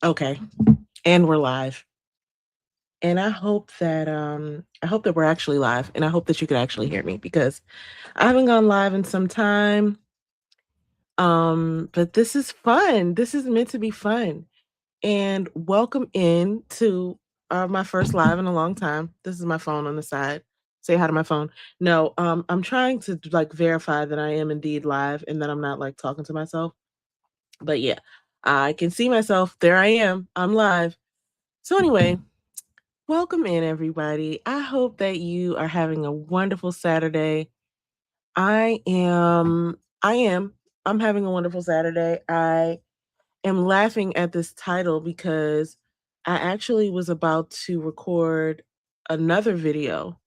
Okay, and we're live. And I hope that we're actually live, and I hope that you could actually hear me because I haven't gone live in some time. But this is fun. This is meant to be fun. And welcome in to my first live in a long time. This is my phone on the side. Say hi to my phone. No, I'm trying to like verify that I am indeed live and that I'm not like talking to myself. But yeah, I can see myself. There I am. I'm live. So anyway, welcome in, everybody. I hope that you are having a wonderful Saturday. I am, I am, I'm having a wonderful Saturday. I am laughing at this title because I actually was about to record another video.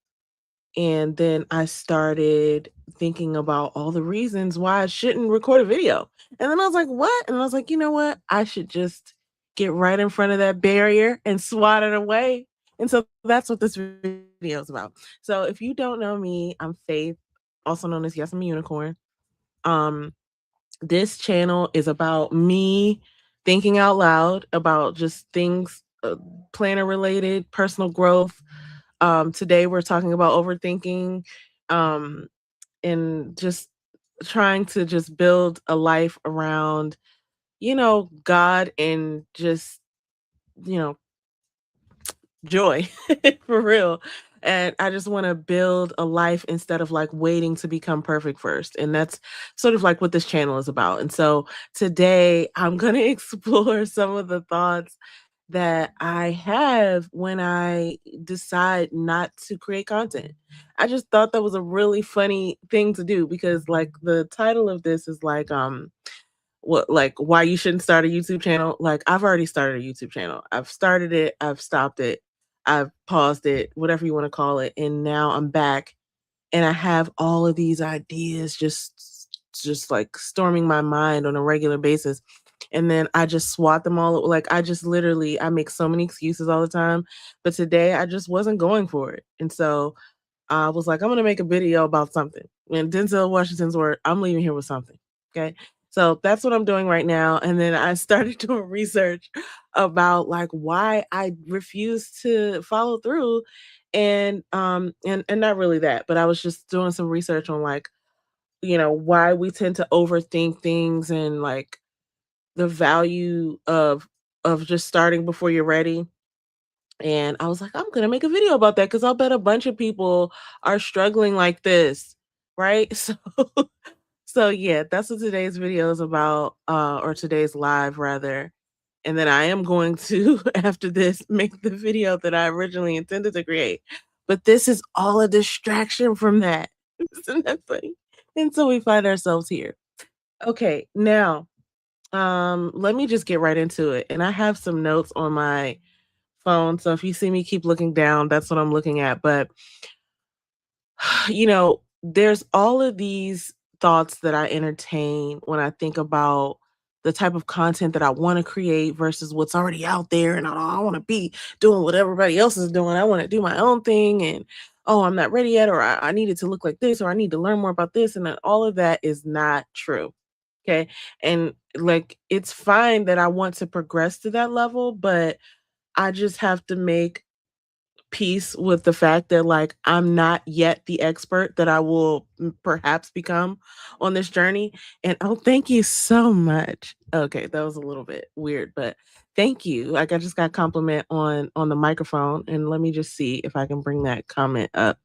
And then I started thinking about all the reasons why I shouldn't record a video. And then I was like, what? And I was like, you know what? I should just get right in front of that barrier and swat it away. And so that's what this video is about. So if you don't know me, I'm Faith, also known as Yes, I'm a Unicorn. Um, this channel is about me thinking out loud about just things planner related, personal growth. Today we're talking about overthinking, um, and just trying to just build a life around, God and just, you know, joy for real. And I just want to build a life instead of like waiting to become perfect first. And that's sort of like what this channel is about. And so today I'm going to explore some of the thoughts that I have when I decide not to create content. I just thought that was a really funny thing to do because like the title of this is like why you shouldn't start a YouTube channel. Like I've already started a YouTube channel. I've started it, I've stopped it, I've paused it, whatever you want to call it, and now I'm back and I have all of these ideas just like storming my mind on a regular basis. And then I just swat them all. Like I just literally I make so many excuses all the time. But today I just wasn't going for it. And so I was like, I'm gonna make a video about something. And Denzel Washington's word, I'm leaving here with something. Okay. So that's what I'm doing right now. And then I started doing research about like why I refuse to follow through. And not really that, but I was just doing some research on like, why we tend to overthink things and like the value of just starting before you're ready. And I was like, I'm gonna make a video about that because I'll bet a bunch of people are struggling like this, right? So yeah, that's what today's video is about, or today's live rather. And then I am going to, after this, make the video that I originally intended to create. But this is all a distraction from that. Isn't that funny? And so we find ourselves here. Okay, now let me just get right into it. And I have some notes on my phone. So if you see me keep looking down, that's what I'm looking at. But there's all of these thoughts that I entertain when I think about the type of content that I want to create versus what's already out there. And I don't want to be doing what everybody else is doing. I want to do my own thing. And oh, I'm not ready yet, or I need it to look like this, or I need to learn more about this. And then all of that is not true. Okay. And like, it's fine that I want to progress to that level, but I just have to make peace with the fact that like I'm not yet the expert that I will perhaps become on this journey. And oh, thank you so much. Okay, that was a little bit weird, but thank you. Like I just got a compliment on the microphone, and let me just see if I can bring that comment up.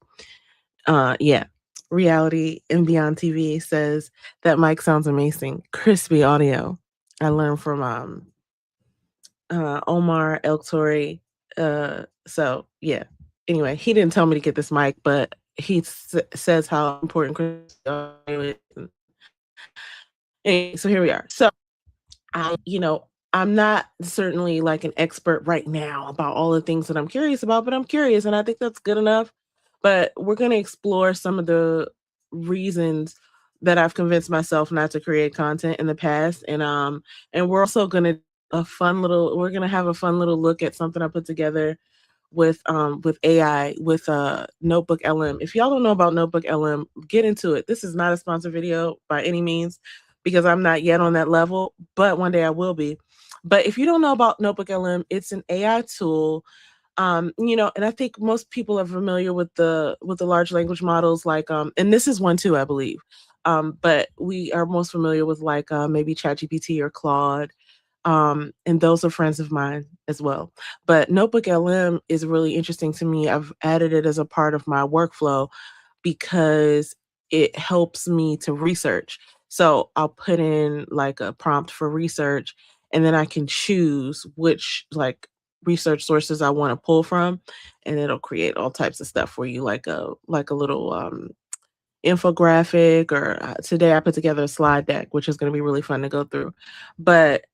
Yeah. Reality and Beyond TV says that mic sounds amazing. Crispy audio. I learned from Omar El Tori. So yeah. Anyway, he didn't tell me to get this mic, but he says how important crispy audio is. Anyway, so here we are. So I'm not certainly like an expert right now about all the things that I'm curious about, but I'm curious, and I think that's good enough. But we're going to explore some of the reasons that I've convinced myself not to create content in the past, and we're also going to we're going to have a fun little look at something I put together with AI with Notebook LM. If y'all don't know about Notebook LM, get into it. This is not a sponsored video by any means because I'm not yet on that level, but one day I will be. But if you don't know about Notebook LM, it's an AI tool. And I think most people are familiar with the large language models, like and this is one too, I believe. But we are most familiar with like maybe ChatGPT or Claude. And those are friends of mine as well. But Notebook LM is really interesting to me. I've added it as a part of my workflow because it helps me to research. So I'll put in like a prompt for research, and then I can choose which like research sources I want to pull from, and it'll create all types of stuff for you, like a little infographic, or today I put together a slide deck, which is going to be really fun to go through. But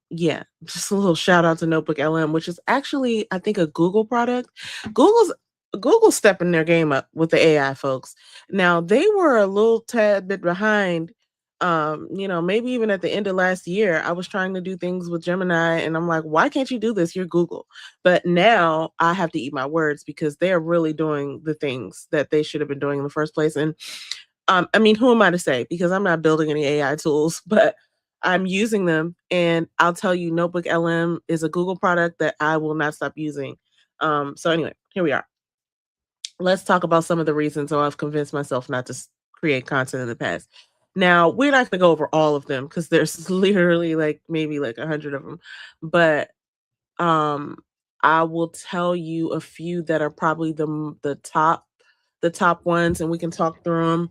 yeah, just a little shout out to Notebook LM, which is actually I think a Google product. Google's Google's stepping their game up with the AI folks. Now they were a little tad bit behind. Maybe even at the end of last year, I was trying to do things with Gemini, and I'm like, why can't you do this? You're Google. But now I have to eat my words because they're really doing the things that they should have been doing in the first place. And I mean, who am I to say? Because I'm not building any AI tools, but I'm using them. And I'll tell you, Notebook LM is a Google product that I will not stop using. So anyway, here we are. Let's talk about some of the reasons why I've convinced myself not to create content in the past. Now, we're not going to go over all of them because there's literally like maybe like 100 of them. But um, I will tell you a few that are probably the top ones, and we can talk through them.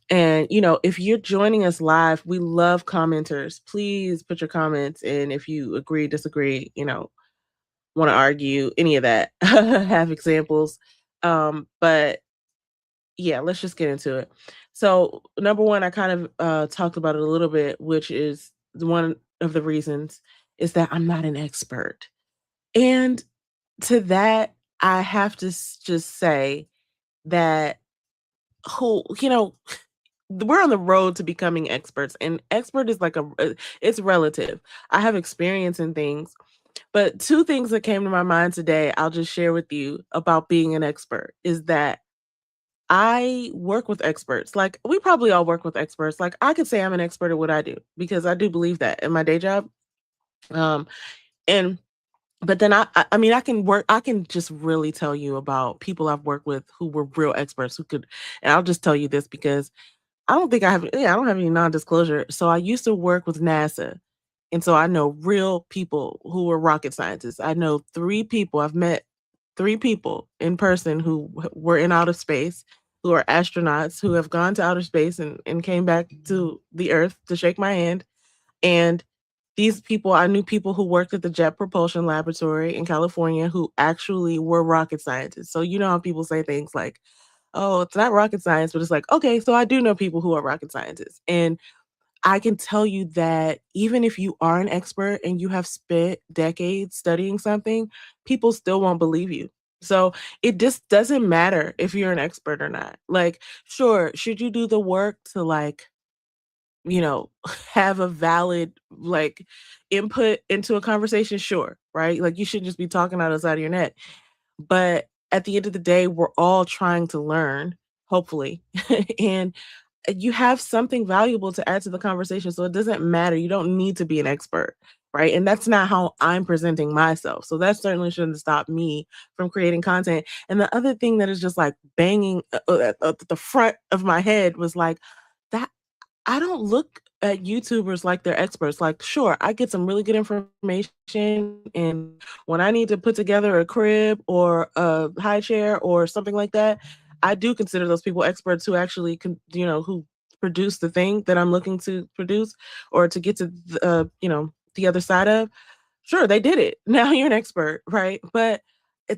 And if you're joining us live, we love commenters. Please put your comments in if you agree, disagree, want to argue, any of that. Have examples. But yeah, let's just get into it. So, number one, I kind of talked about it a little bit, which is one of the reasons is that I'm not an expert. And to that, I have to just say that who, we're on the road to becoming experts, and expert is like it's relative. I have experience in things, but two things that came to my mind today, I'll just share with you about being an expert is that I work with experts. Like we probably all work with experts. Like I could say I'm an expert at what I do because I do believe that in my day job. Um, and But then I mean, I can just really tell you about people I've worked with who were real experts who could, and I'll just tell you this because I don't have any non-disclosure. So I used to work with NASA. And so I know real people who are rocket scientists. I know I've met three people in person who were in outer space, who are astronauts, who have gone to outer space and came back to the Earth to shake my hand. And these people, I knew people who worked at the Jet Propulsion Laboratory in California who actually were rocket scientists. So you know how people say things like, "Oh, it's not rocket science," but it's like, okay, so I do know people who are rocket scientists. And I can tell you that even if you are an expert and you have spent decades studying something, people still won't believe you. So it just doesn't matter if you're an expert or not. Like, sure, should you do the work to you know, have a valid like input into a conversation? Sure, right? Like you shouldn't just be talking out of the side of your neck. But at the end of the day, we're all trying to learn, hopefully. And you have something valuable to add to the conversation. So it doesn't matter. You don't need to be an expert, right? And that's not how I'm presenting myself. So that certainly shouldn't stop me from creating content. And the other thing that is just like banging at the front of my head was like, that I don't look at YouTubers like they're experts. Like, sure, I get some really good information, and when I need to put together a crib or a high chair or something like that, I do consider those people experts who actually can, who produce the thing that I'm looking to produce or to get to, the other side of. Sure, they did it. Now you're an expert, right? But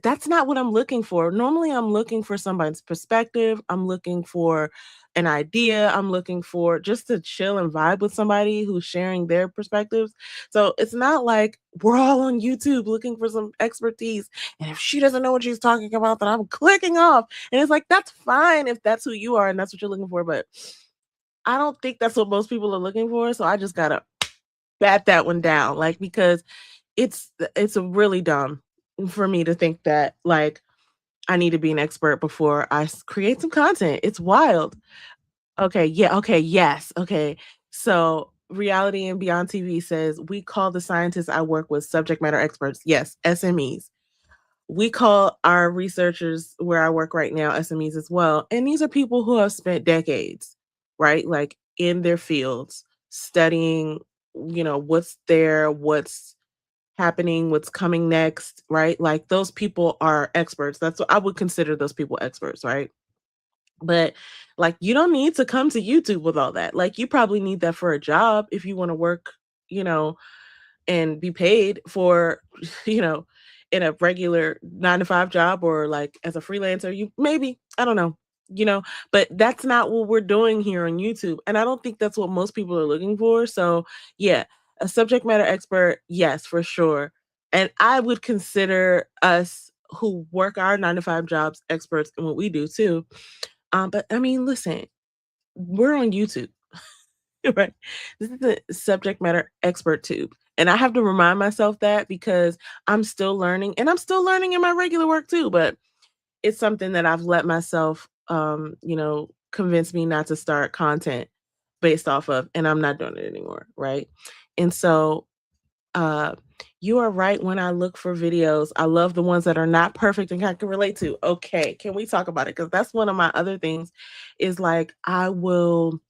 that's not what I'm looking for. Normally, I'm looking for somebody's perspective. I'm looking for an idea. I'm looking for just to chill and vibe with somebody who's sharing their perspectives. So it's not like we're all on YouTube looking for some expertise. And if she doesn't know what she's talking about, then I'm clicking off. And it's like, that's fine if that's who you are and that's what you're looking for. But I don't think that's what most people are looking for. So I just got to bat that one down. Like, because it's a really dumb for me to think that like I need to be an expert before I create some content. It's wild. Okay, yeah, okay, yes, okay. So Reality and Beyond TV says, we call the scientists I work with subject matter experts. Yes, SMEs. We call our researchers where I work right now SMEs as well. And these are people who have spent decades, right? Like in their fields, studying, what's there, what's happening, what's coming next, right? Like those people are experts. That's what I would consider those people experts, right? But like you don't need to come to YouTube with all that. Like you probably need that for a job if you want to work, you know, and be paid for, you know, in a regular 9 to 5 job or like as a freelancer, you maybe, I don't know, you know, but that's not what we're doing here on YouTube. And I don't think that's what most people are looking for. So, yeah, a subject matter expert, yes, for sure. And I would consider us who work our 9 to 5 jobs experts in what we do too. But I mean, listen, we're on YouTube. Right. This is the subject matter expert tube. And I have to remind myself that because I'm still learning and I'm still learning in my regular work too, but it's something that I've let myself convince me not to start content based off of, and I'm not doing it anymore, right? And so uh you are right. When I look for videos, I love the ones that are not perfect and I can relate to. Okay, can we talk about it? Because that's one of my other things is like I will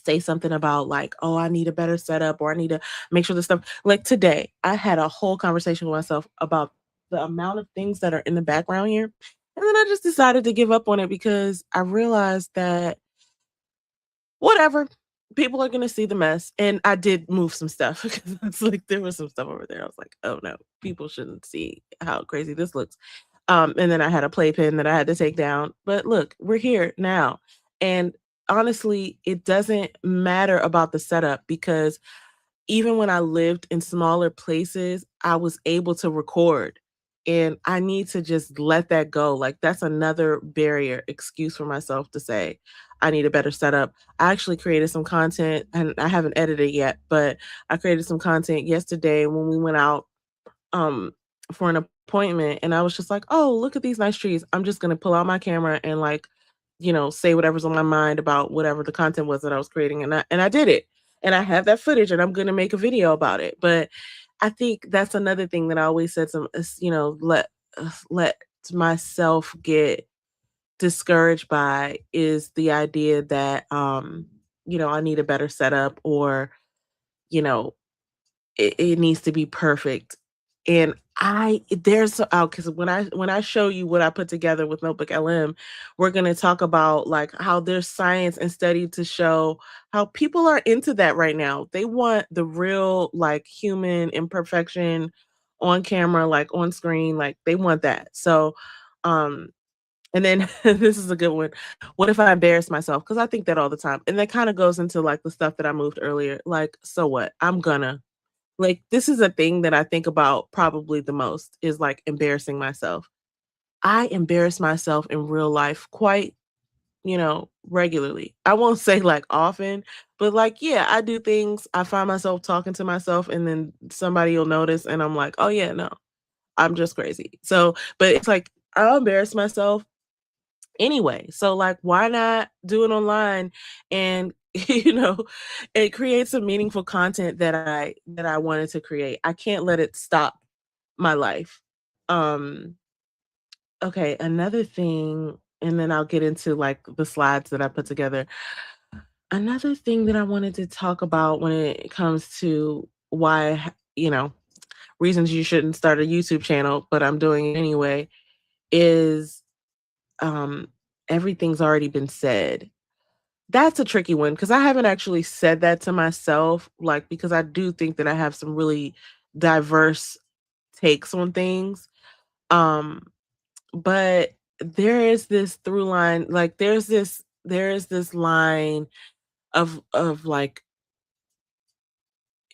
say something about like, oh, I need a better setup or I need to make sure this stuff like today, I had a whole conversation with myself about the amount of things that are in the background here. And then I just decided to give up on it because I realized that whatever, people are gonna see the mess. And I did move some stuff because it's like there was some stuff over there. I was like, oh no, people shouldn't see how crazy this looks. And then I had a playpen that I had to take down. But look, we're here now. And honestly, it doesn't matter about the setup because even when I lived in smaller places, I was able to record. And I need to just let that go. Like that's another barrier, excuse for myself to say, I need a better setup. I actually created some content and I haven't edited yet, but I created some content yesterday when we went out um for an appointment and I was just like, "Oh, look at these nice trees. I'm just going to pull out my camera and like, say whatever's on my mind about whatever the content was that I was creating." And I did it. And I have that footage and I'm going to make a video about it. But I think that's another thing that I always said let myself get discouraged by is the idea that I need a better setup or you know it needs to be perfect. And there's because when I show you what I put together with Notebook LM, we're gonna talk about like how there's science and study to show how people are into that right now. They want the real like human imperfection on camera, like on screen, like they want that. So um and then this is a good one. What if I embarrass myself? Because I think that all the time. And that kind of goes into like the stuff that I moved earlier. Like, so what? I'm gonna like, this is a thing that I think about probably the most is like embarrassing myself. I embarrass myself in real life quite, regularly. I won't say like often, but like, yeah, I do things. I find myself talking to myself and then somebody will notice and I'm like, oh yeah, no, I'm just crazy. So, but it's like, I'll embarrass myself anyway. So like why not do it online and it creates some meaningful content that I wanted to create. I can't let it stop my life. Um okay, another thing and then I'll get into like the slides that I put together. Another thing that I wanted to talk about when it comes to why, reasons you shouldn't start a YouTube channel, but I'm doing it anyway, is um everything's already been said. That's a tricky one because I haven't actually said that to myself, like because I do think that I have some really diverse takes on things. Um, but there is this through line, like there is this line of like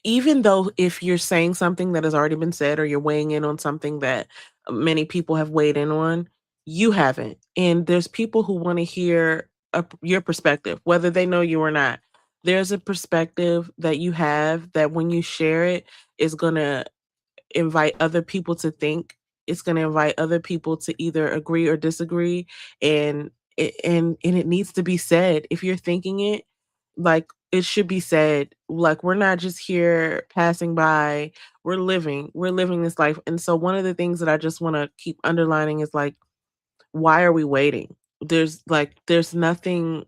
even though if you're saying something that has already been said or you're weighing in on something that many people have weighed in on, you haven't. And there's people who want to hear your perspective, whether they know you or not. There's a perspective that you have that when you share it is going to invite other people to think. It's going to invite other people to either agree or disagree and and it needs to be said if you're thinking it Like, it should be said, like, we're not just here passing by, we're living this life. And so one of the things that I just want to keep underlining is like, why are we waiting? There's nothing.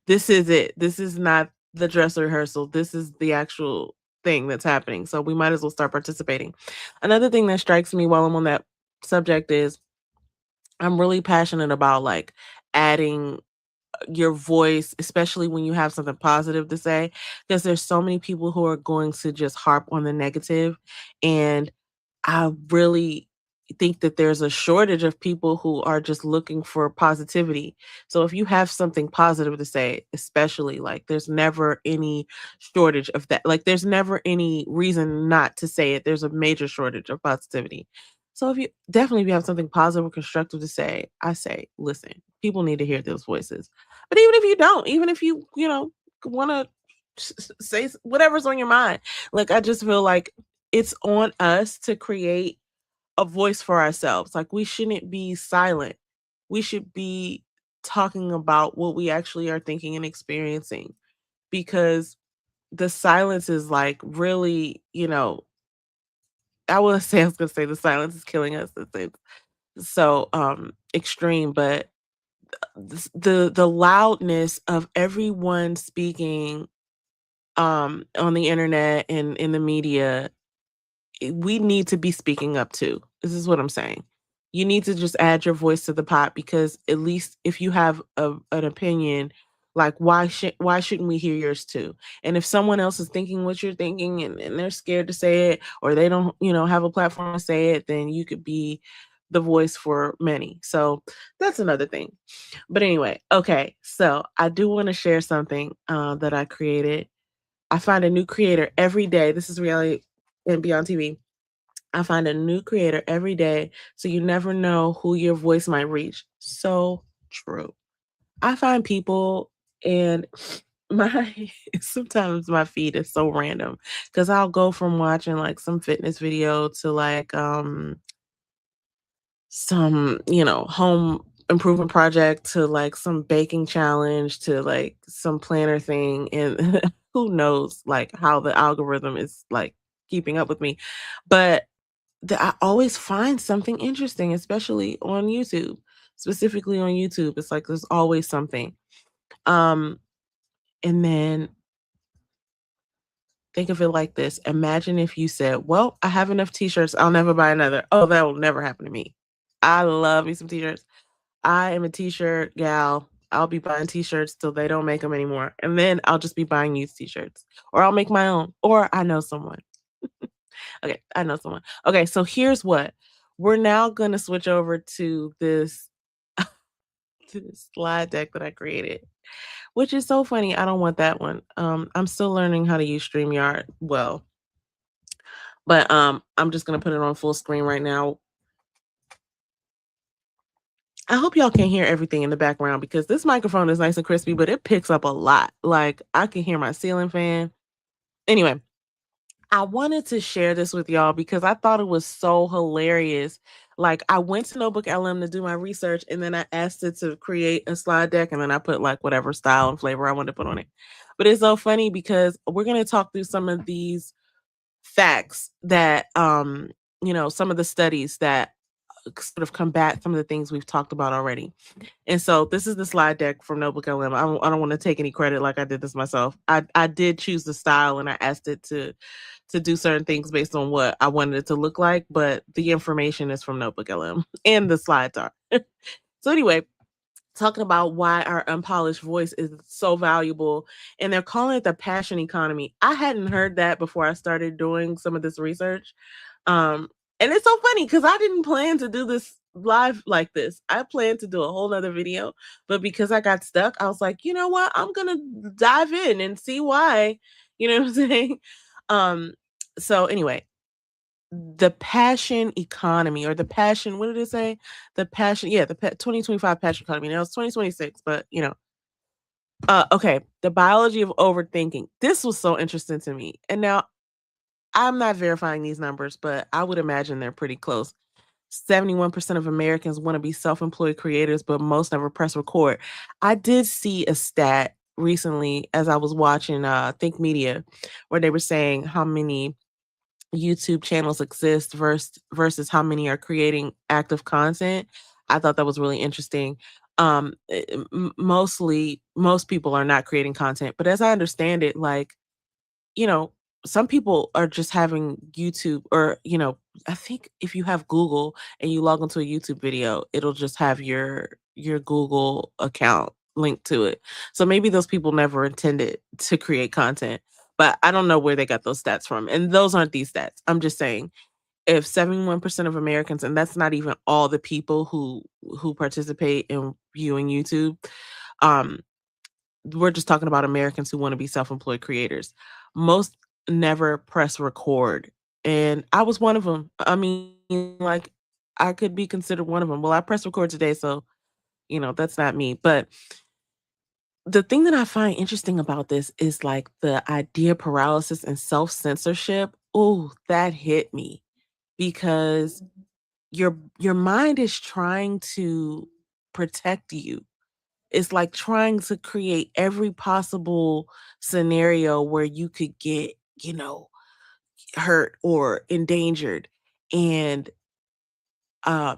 This is it. This is not the dress rehearsal. This is the actual thing that's happening. So we might as well start participating. Another thing that strikes me while I'm on that subject is I'm really passionate about like adding your voice, especially when you have something positive to say, because there's so many people who are going to just harp on the negative, and I really think that there's a shortage of people who are just looking for positivity. So if you have something positive to say, especially like there's never any shortage of that. Like there's never any reason not to say it. There's a major shortage of positivity. So if you definitely if you have something positive or constructive to say, I say, listen, people need to hear those voices. But even if you don't, even if you want to say whatever's on your mind, like I just feel like it's on us to create a voice for ourselves. Like we shouldn't be silent. We should be talking about what we actually are thinking and experiencing, because the silence is like really, I was gonna say the silence is killing us. It's so extreme, but the loudness of everyone speaking on the internet and in the media, we need to be speaking up too. This is what I'm saying. You need to just add your voice to the pot, because at least if you have an opinion, like why shouldn't we hear yours too? And if someone else is thinking what you're thinking, and they're scared to say it, or they don't, have a platform to say it, then you could be the voice for many. So that's another thing. But anyway, okay. So I do want to share something that I created. I find a new creator every day. This is reality and beyond TV. I find a new creator every day, so you never know who your voice might reach. So true. I find people, and my sometimes my feed is so random, because I'll go from watching like some fitness video to like some, home improvement project to like some baking challenge to like some planner thing, and who knows like how the algorithm is like keeping up with me. But I always find something interesting, especially on YouTube. Specifically on YouTube, it's like there's always something. Um, and then think of it like this. Imagine if you said, "Well, I have enough t-shirts, I'll never buy another." Oh, that will never happen to me. I love me some t-shirts. I am a t-shirt gal. I'll be buying t-shirts till they don't make them anymore. And then I'll just be buying used t-shirts. Or I'll make my own. Or I know someone. Okay, I know someone. Okay, so here's what. We're now gonna switch over to this to this slide deck that I created, which is so funny. I don't want that one. I'm still learning how to use StreamYard well, but I'm just gonna put it on full screen right now. I hope y'all can hear everything in the background, because this microphone is nice and crispy, but it picks up a lot. Like I can hear my ceiling fan. Anyway, I wanted to share this with y'all because I thought it was so hilarious. Like I went to Notebook LM to do my research, and then I asked it to create a slide deck, and then I put like whatever style and flavor I wanted to put on it. But it's so funny because we're going to talk through some of these facts that some of the studies that sort of combat some of the things we've talked about already. And so this is the slide deck from Notebook LM. I don't want to take any credit like I did this myself. I did choose the style, and I asked it to do certain things based on what I wanted it to look like, but the information is from Notebook LM and the slides are. So anyway, talking about why our unpolished voice is so valuable, and they're calling it the passion economy. I hadn't heard that before I started doing some of this research. And it's so funny because I didn't plan to do this live like this. I planned to do a whole other video, but because I got stuck, I was like, you know what? I'm gonna dive in and see why. You know what I'm saying? Um, so anyway, the passion economy, or the passion, what did it say? The passion, yeah, the 2025 passion economy. Now it's 2026, but okay, the biology of overthinking. This was so interesting to me. And now I'm not verifying these numbers, but I would imagine they're pretty close. 71% of Americans want to be self-employed creators, but most never press record. I did see a stat. recently as I was watching Think Media, where they were saying how many YouTube channels exist versus how many are creating active content. I thought that was really interesting. Mostly, most people are not creating content, but as I understand it, like, you know, some people are just having YouTube or, I think if you have Google and you log into a YouTube video, it'll just have your Google account linked to it. So maybe those people never intended to create content, but I don't know where they got those stats from. And those aren't these stats. I'm just saying if 71% of Americans, and that's not even all the people who participate in viewing YouTube, um, we're just talking about Americans who want to be self-employed creators. Most never press record. And I was one of them. I mean, like, I could be considered one of them. Well, I press record today, so, that's not me. But the thing that I find interesting about this is like the idea paralysis and self-censorship. Oh, that hit me because your mind is trying to protect you. It's like trying to create every possible scenario where you could get, you know, hurt or endangered. And I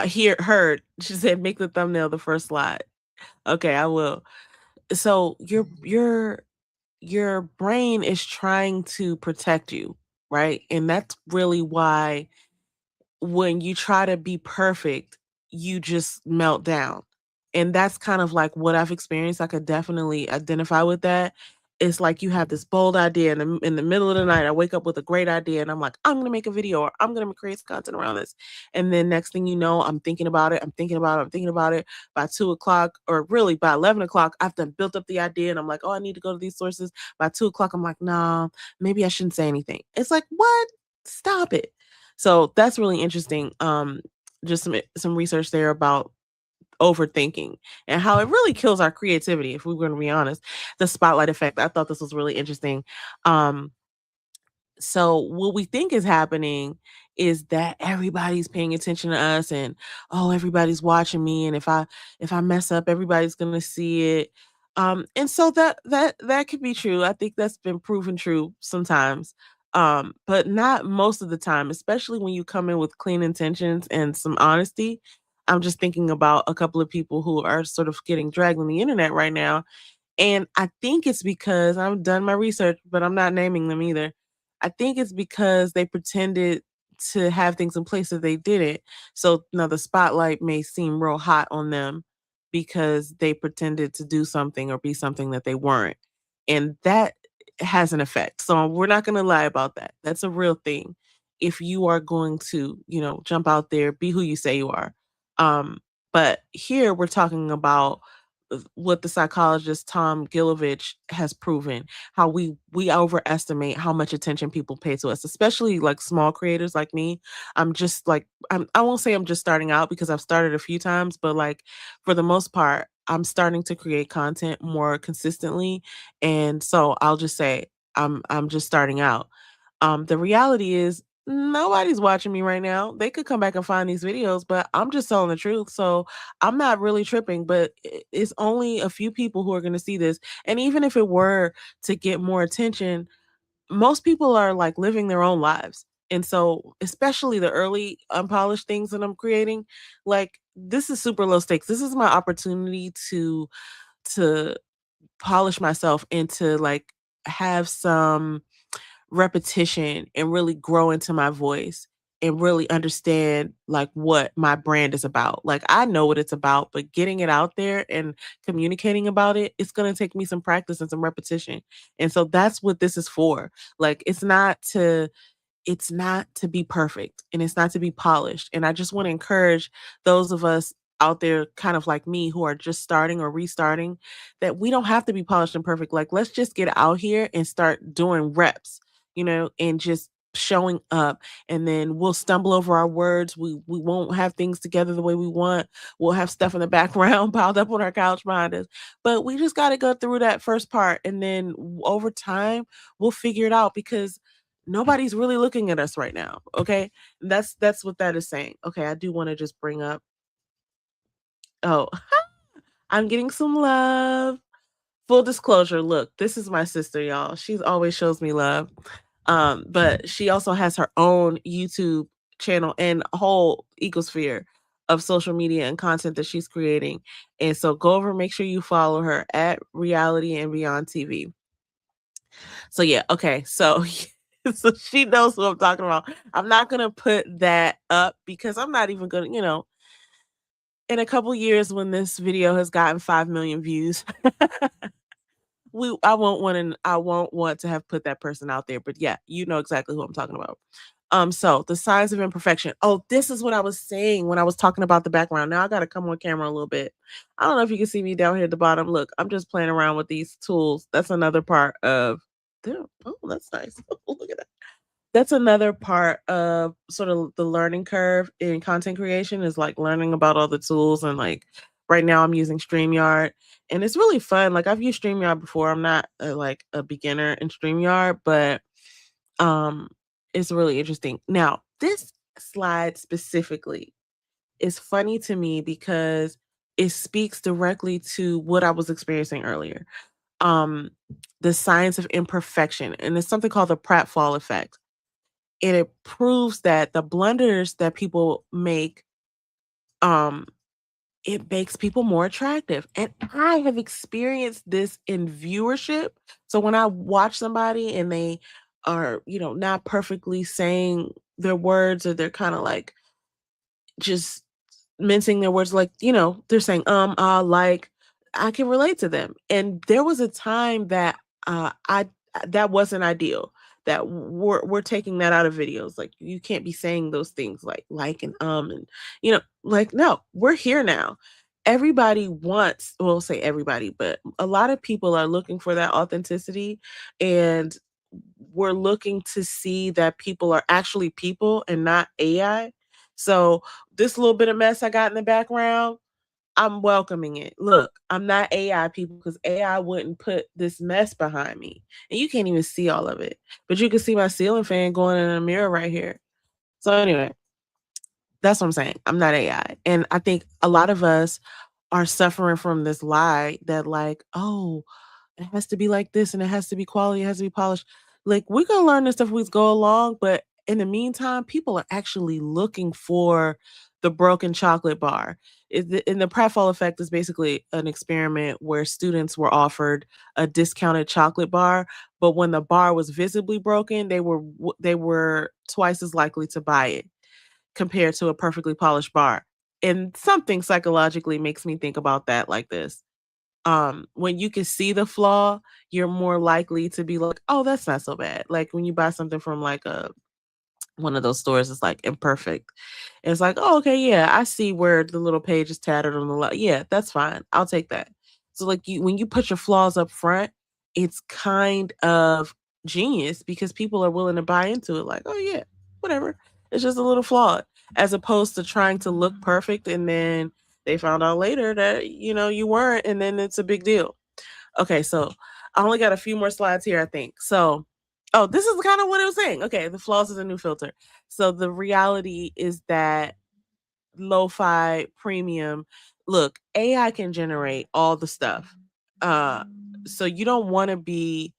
hear heard she said make the thumbnail the first slide. Okay, I will. So your brain is trying to protect you, right? And that's really why when you try to be perfect, you just melt down. And that's kind of like what I've experienced. I could definitely identify with that. It's like you have this bold idea in the middle of the night. I wake up with a great idea and I'm like, I'm gonna make a video or I'm gonna create some content around this. And then next thing you know, I'm thinking about it, I'm thinking about it, I'm thinking about it. By 2 o'clock, or really by 11 o'clock, I've done built up the idea and I'm like, oh, I need to go to these sources. By 2 o'clock, I'm like, nah, maybe I shouldn't say anything. It's like, what? Stop it. So that's really interesting. Just some research there about overthinking and how it really kills our creativity. If we were going to be honest, the spotlight effect. I thought this was really interesting. Um, so what we think is happening is that everybody's paying attention to us and oh everybody's watching me and if I mess up everybody's going to see it. And so that could be true. I think that's been proven true sometimes. But not most of the time, especially when you come in with clean intentions and some honesty. I'm just thinking about a couple of people who are sort of getting dragged on the internet right now, and I think it's because I've done my research, but I'm not naming them either. I think it's because they pretended to have things in place that they didn't. So now the spotlight may seem real hot on them because they pretended to do something or be something that they weren't. And that has an effect. So we're not going to lie about that. That's a real thing. If you are going to, jump out there, be who you say you are. Um, but here we're talking about what the psychologist Tom Gilovich has proven, how we overestimate how much attention people pay to us, especially like small creators like me. I won't say I'm just starting out because I've started a few times, but like for the most part, I'm starting to create content more consistently. And so I'll just say I'm just starting out. The reality is nobody's watching me right now. They could come back and find these videos, but I'm just telling the truth. So I'm not really tripping, but it's only a few people who are going to see this. And even if it were to get more attention, most people are like living their own lives. And so, especially the early unpolished things that I'm creating, like this is super low stakes. This is my opportunity to polish myself and to like have some repetition and really grow into my voice and really understand like what my brand is about. Like I know what it's about, but getting it out there and communicating about it, it's going to take me some practice and some repetition. And so that's what this is for. Like it's not to be perfect and it's not to be polished. And I just want to encourage those of us out there kind of like me who are just starting or restarting that we don't have to be polished and perfect. Like let's just get out here and start doing reps, and just showing up, and then we'll stumble over our words. We won't have things together the way we want. We'll have stuff in the background piled up on our couch behind us. But we just got to go through that first part and then over time we'll figure it out because nobody's really looking at us right now. Okay. That's what that is saying. Okay. I do want to just bring up, oh, I'm getting some love full disclosure, look, this is my sister, y'all. She's always shows me love. But she also has her own YouTube channel and a whole ecosphere of social media and content that she's creating. And so go over, make sure you follow her at Reality and Beyond TV. So yeah, okay. So so she knows who I'm talking about. I'm not gonna put that up because I'm not even gonna, in a couple years when this video has gotten 5 million views, I won't want to have put that person out there. But yeah, you know exactly who I'm talking about. So the signs of imperfection. Oh, this is what I was saying when I was talking about the background. Now I gotta come on camera a little bit. I don't know if you can see me down here at the bottom. Look, I'm just playing around with these tools. That's another part of oh, that's nice. Look at that. That's another part of sort of the learning curve in content creation is like learning about all the tools. And like right now I'm using StreamYard and it's really fun. Like I've used StreamYard before. I'm not like a beginner in StreamYard, but um it's really interesting. Now, this slide specifically is funny to me because it speaks directly to what I was experiencing earlier. Um the science of imperfection, and it's something called the pratfall effect, and it proves that the blunders that people make, um, it makes people more attractive. And I have experienced this in viewership. So when I watch somebody and they are, not perfectly saying their words, or they're kind of like just mincing their words, like, they're saying, like, I can relate to them. And there was a time that I that wasn't ideal. That we're taking that out of videos. Like you can't be saying those things like and like no, we're here now. Everybody wants, well, say everybody, but a lot of people are looking for that authenticity, and we're looking to see that people are actually people and not AI. So this little bit of mess I got in the background, I'm welcoming it. Look, I'm not AI people because AI wouldn't put this mess behind me. And you can't even see all of it. But you can see my ceiling fan going in a mirror right here. So anyway, that's what I'm saying. I'm not AI. And I think a lot of us are suffering from this lie that like, oh, it has to be like this and it has to be quality, it has to be polished. Like we're gonna learn this stuff as we go along, but in the meantime, people are actually looking for the broken chocolate bar. And the pratfall effect is basically an experiment where students were offered a discounted chocolate bar, but when the bar was visibly broken, they were twice as likely to buy it compared to a perfectly polished bar. And something psychologically makes me think about that like this. When you can see the flaw, you're more likely to be like, oh, that's not so bad. Like when you buy something from like a one of those stores, it's like imperfect. And it's like, oh, okay, yeah, I see where the little page is tattered on the left. Yeah, that's fine. I'll take that. So like when you put your flaws up front, it's kind of genius because people are willing to buy into it. Like, oh yeah, whatever. It's just a little flawed, as opposed to trying to look perfect and then they found out later that you weren't, and then it's a big deal. Okay, so I only got a few more slides here, I think. So, oh, this is kind of what it was saying. Okay, the flaws is a new filter. So the reality is that lo-fi premium, look, AI can generate all the stuff. Uh, so you don't want to be,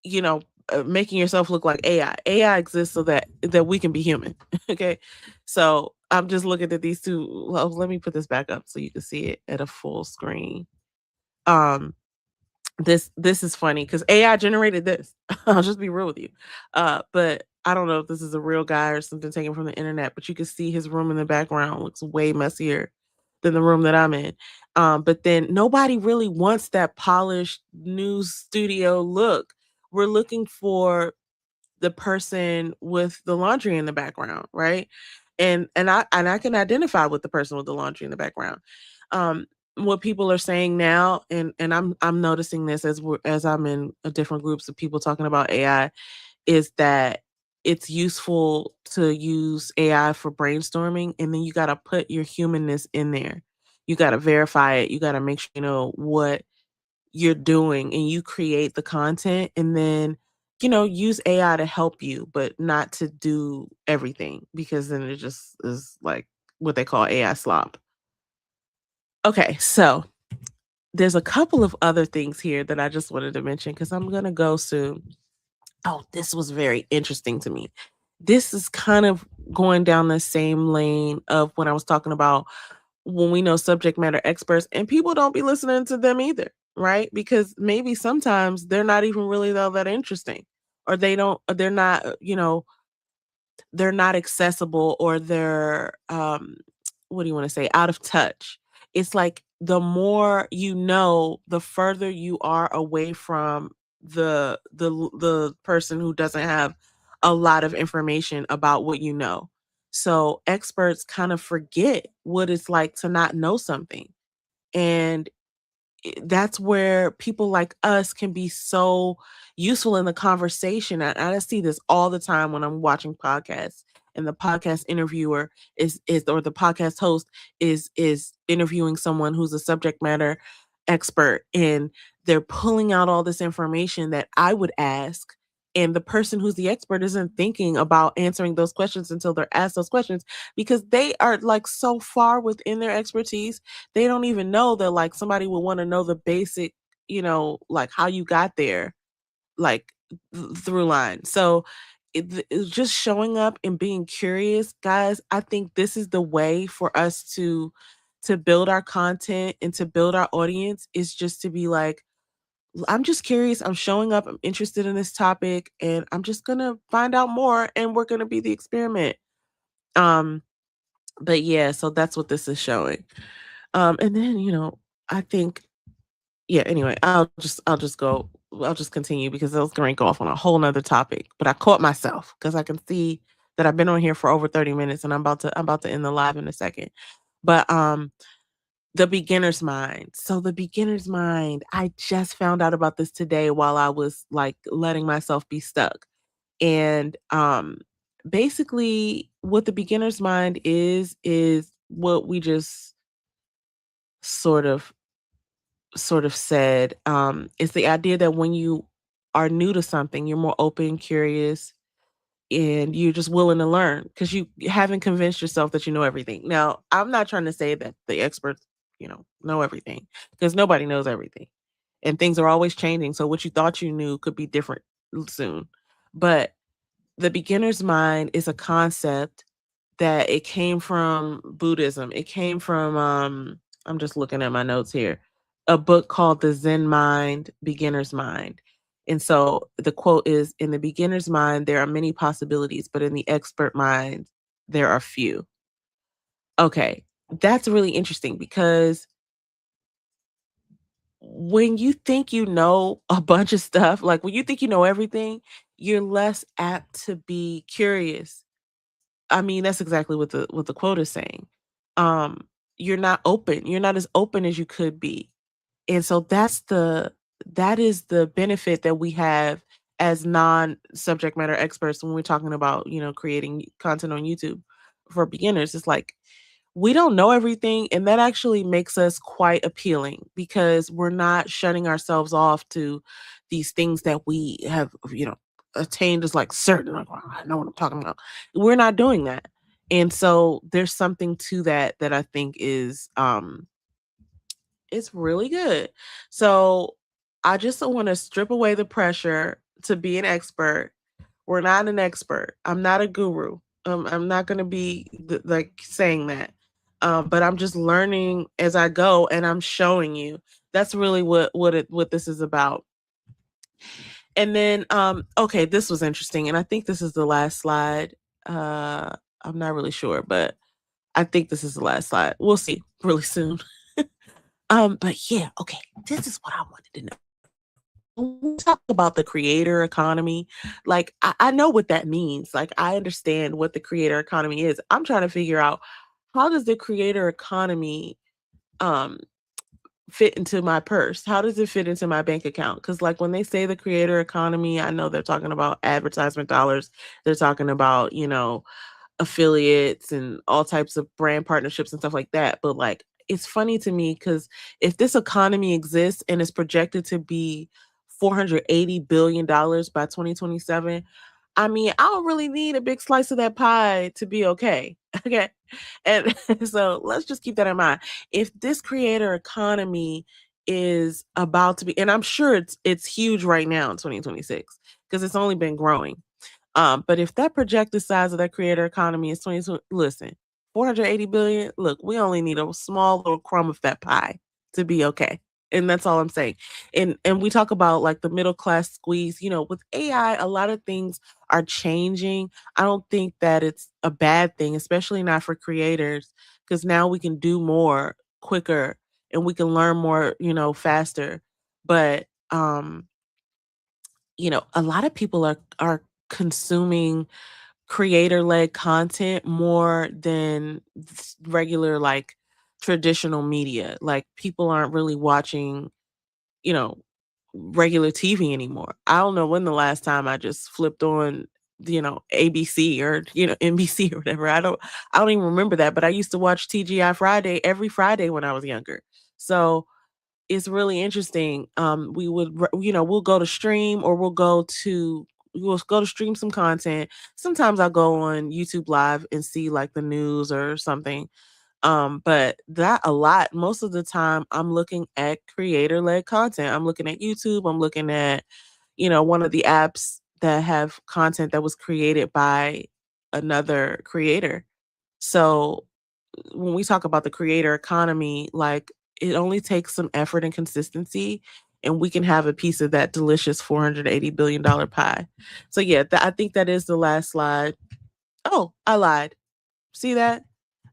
you know, making yourself look like AI. AI exists so that we can be human. Okay, so I'm just looking at these two. Well, let me put this back up so you can see it at a full screen. Um, this is funny because AI generated this. I'll just be real with you. But I don't know if this is a real guy or something taken from the internet, but you can see his room in the background looks way messier than the room that I'm in. But then nobody really wants that polished new studio look. We're looking for the person with the laundry in the background, right? And I can identify with the person with the laundry in the background. Um, what people are saying now, and I'm noticing this as I'm in different groups of people talking about AI, is that it's useful to use AI for brainstorming, and then you got to put your humanness in there. You got to verify it. You got to make sure you know what you're doing, and you create the content, and then use AI to help you, but not to do everything, because then it just is like what they call AI slop. Okay, so there's a couple of other things here that I just wanted to mention because I'm gonna go soon. Oh, this was very interesting to me. This is kind of going down the same lane of when I was talking about when we know subject matter experts and people don't be listening to them either, right? Because maybe sometimes they're not even really though that interesting, or they're not, they're not accessible, or they're what do you want to say, out of touch. It's like the more you know, the further you are away from the person who doesn't have a lot of information about what you know. So experts kind of forget what it's like to not know something. And that's where people like us can be so useful in the conversation. And I see this all the time when I'm watching podcasts, and the podcast interviewer is or the podcast host is interviewing someone who's a subject matter expert, and they're pulling out all this information that I would ask, and the person who's the expert isn't thinking about answering those questions until they're asked those questions, because they are like so far within their expertise. They don't even know that like somebody would want to know the basic, like how you got there, like through line. So it's just showing up and being curious, guys. I think this is the way for us to build our content and to build our audience, is just to be like, I'm just curious, I'm showing up, I'm interested in this topic, and I'm just gonna find out more, and we're gonna be the experiment. Um, but yeah, so that's what this is showing. And then, I think, yeah, anyway, I'll just continue because I was going to go off on a whole nother topic, but I caught myself because I can see that I've been on here for over 30 minutes, and I'm about to end the live in a second. But the beginner's mind. So the beginner's mind, I just found out about this today while I was like letting myself be stuck. And basically what the beginner's mind is what we just sort of said. It's the idea that when you are new to something, you're more open, curious, and you're just willing to learn because you haven't convinced yourself that you know everything. Now, I'm not trying to say that the experts, know everything, because nobody knows everything. And things are always changing. So what you thought you knew could be different soon. But the beginner's mind is a concept that it came from Buddhism. It came from I'm just looking at my notes here. A book called The Zen Mind, Beginner's Mind. And so the quote is, in the beginner's mind there are many possibilities, but in the expert mind there are few. Okay. That's really interesting because when you think you know a bunch of stuff, like when you think you know everything, you're less apt to be curious. I mean, that's exactly what the quote is saying. Um, you're not open. You're not as open as you could be. And so that is the benefit that we have as non-subject matter experts when we're talking about, creating content on YouTube for beginners. It's like we don't know everything, and that actually makes us quite appealing because we're not shutting ourselves off to these things that we have, attained as like certain, like, "Wow, I know what I'm talking about." We're not doing that. And so there's something to that I think is it's really good. So I just want to strip away the pressure to be an expert. We're not an expert. I'm not a guru. I'm not going to be like saying that. But I'm just learning as I go, and I'm showing you. That's really what this is about. And then okay, this was interesting, and I think this is the last slide. I'm not really sure, but I think this is the last slide. We'll see really soon. But yeah, okay, this is what I wanted to know. When we talk about the creator economy, like I know what that means. Like I understand what the creator economy is. I'm trying to figure out, how does the creator economy um fit into my purse? How does it fit into my bank account? Because like when they say the creator economy, I know they're talking about advertisement dollars. They're talking about, affiliates and all types of brand partnerships and stuff like that. But like, it's funny to me because if this economy exists and is projected to be $480 billion by 2027, I mean, I don't really need a big slice of that pie to be okay. Okay. And so let's just keep that in mind. If this creator economy is about to be, and I'm sure it's huge right now in 2026 because it's only been growing. But if that projected size of that creator economy is 22, listen, 480 billion, look, we only need a small little crumb of that pie to be okay. And that's all I'm saying. And we talk about like the middle class squeeze, with AI, a lot of things are changing. I don't think that it's a bad thing, especially not for creators, because now we can do more quicker and we can learn more, faster. But a lot of people are consuming creator-led content more than regular like traditional media. Like people aren't really watching, you know, regular TV anymore. I don't know when the last time I just flipped on, ABC or, NBC or whatever. I don't even remember that, but I used to watch TGI Friday every Friday when I was younger. So, it's really interesting. We'll go to stream or we'll go to stream some content. Sometimes I'll go on YouTube Live and see like the news or something. But that a lot, most of the time I'm looking at creator led content. I'm looking at YouTube, I'm looking at, one of the apps that have content that was created by another creator. So when we talk about the creator economy, like it only takes some effort and consistency, and we can have a piece of that delicious $480 billion pie. So yeah, I think that is the last slide. Oh, I lied. See that?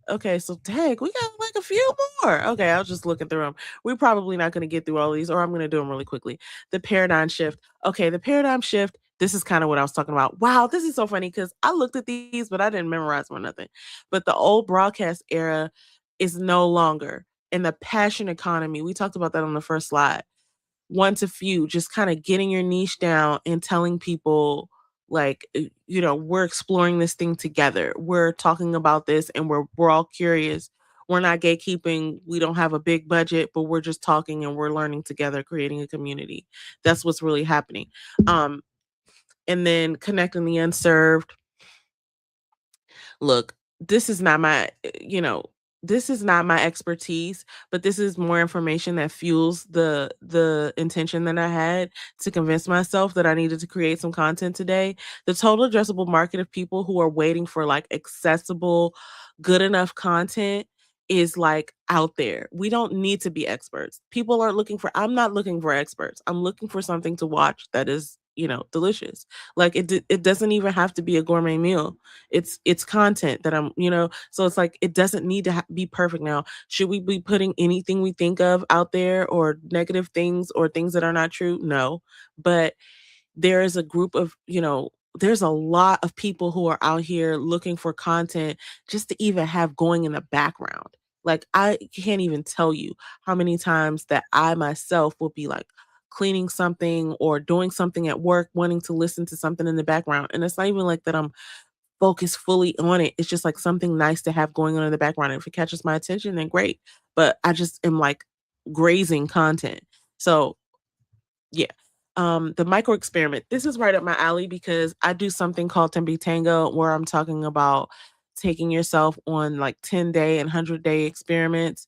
Okay, so dang, we got like a few more. Okay, I was just looking through them. We're probably not going to get through all these, or I'm going to do them really quickly. The paradigm shift. Okay, the paradigm shift. This is kind of what I was talking about. Wow, this is so funny because I looked at these, but I didn't memorize them or nothing. But the old broadcast era is no longer. And the passion economy, we talked about that on the first slide. One to few, just kind of getting your niche down and telling people like we're exploring this thing together. We're talking about this and we're all curious. We're not gatekeeping. We don't have a big budget, but we're just talking and we're learning together, creating a community. That's what's really happening. Um and then connecting the unserved. Look, this is not my, this is not my expertise, but this is more information that fuels the intention that I had to convince myself that I needed to create some content today. The total addressable market of people who are waiting for like accessible, good enough content is like out there. We don't need to be experts. People are looking for, I'm not looking for experts. I'm looking for something to watch that is, delicious. Like it doesn't even have to be a gourmet meal. It's content that so it's like it doesn't need to be perfect. Now should we be putting anything we think of out there, or negative things or things that are not true? No, but there is a group of, there's a lot of people who are out here looking for content just to even have going in the background. Like I can't even tell you how many times that I myself will be like cleaning something or doing something at work, wanting to listen to something in the background. And it's not even like that I'm focus fully on it. It's just like something nice to have going on in the background. And if it catches my attention, then great. But I just am like grazing content. So yeah. The micro experiment. This is right up my alley because I do something called Tempe Tango where I'm talking about taking yourself on like 10-day and 100-day experiments.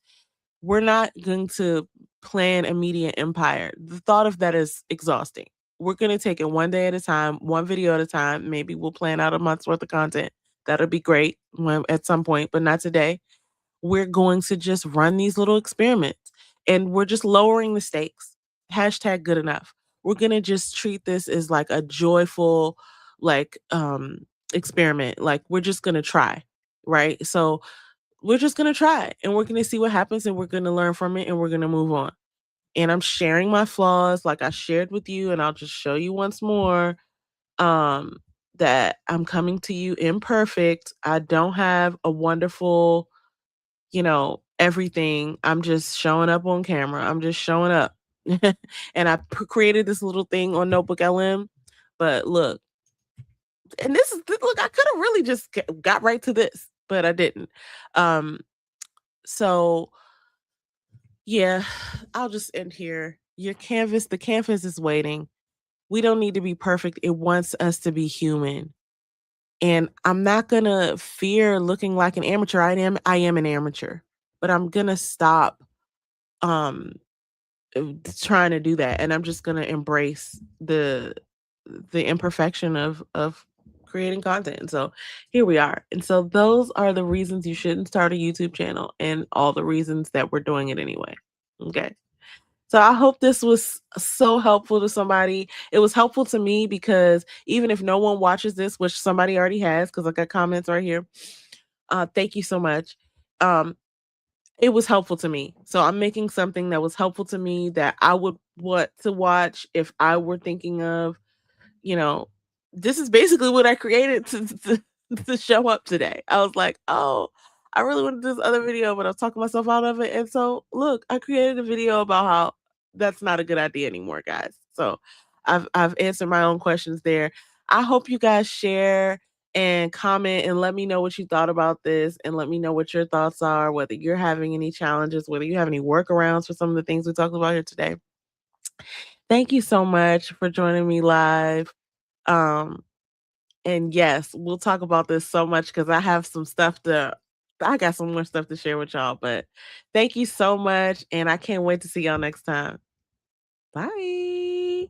We're not going to plan a media empire. The thought of that is exhausting. We're going to take it one day at a time, one video at a time. Maybe we'll plan out a month's worth of content. That'll be great at some point, but not today. We're going to just run these little experiments and we're just lowering the stakes. Hashtag good enough. We're going to just treat this as like a joyful, like, experiment. Like we're just going to try. Right. So we're just going to try and we're going to see what happens and we're going to learn from it and we're going to move on. And I'm sharing my flaws like I shared with you, and I'll just show you once more um that I'm coming to you imperfect. I don't have a wonderful, everything. I'm just showing up on camera. I'm just showing up. And I created this little thing on Notebook LM. But look, and look, I could have really just got right to this, but I didn't. Um so yeah, I'll just end here. The canvas is waiting. We don't need to be perfect. It wants us to be human. And I'm not gonna fear looking like an amateur. I am an amateur. But I'm gonna stop um trying to do that, and I'm just gonna embrace the imperfection of creating content. And so here we are. And so those are the reasons you shouldn't start a YouTube channel and all the reasons that we're doing it anyway. Okay. So I hope this was so helpful to somebody. It was helpful to me because even if no one watches this, which somebody already has, because I got comments right here. Thank you so much. Um, it was helpful to me. So I'm making something that was helpful to me that I would want to watch if I were thinking of, you know, this is basically what I created to show up today. I was like, "Oh, I really want to do this other video, but I was talking myself out of it." And so, look, I created a video about how that's not a good idea anymore, guys. So, I've answered my own questions there. I hope you guys share and comment and let me know what you thought about this and let me know what your thoughts are, whether you're having any challenges, whether you have any workarounds for some of the things we talked about here today. Thank you so much for joining me live. Um, and yes, we'll talk about this so much because I got some more stuff to share with y'all. But thank you so much. And I can't wait to see y'all next time. Bye.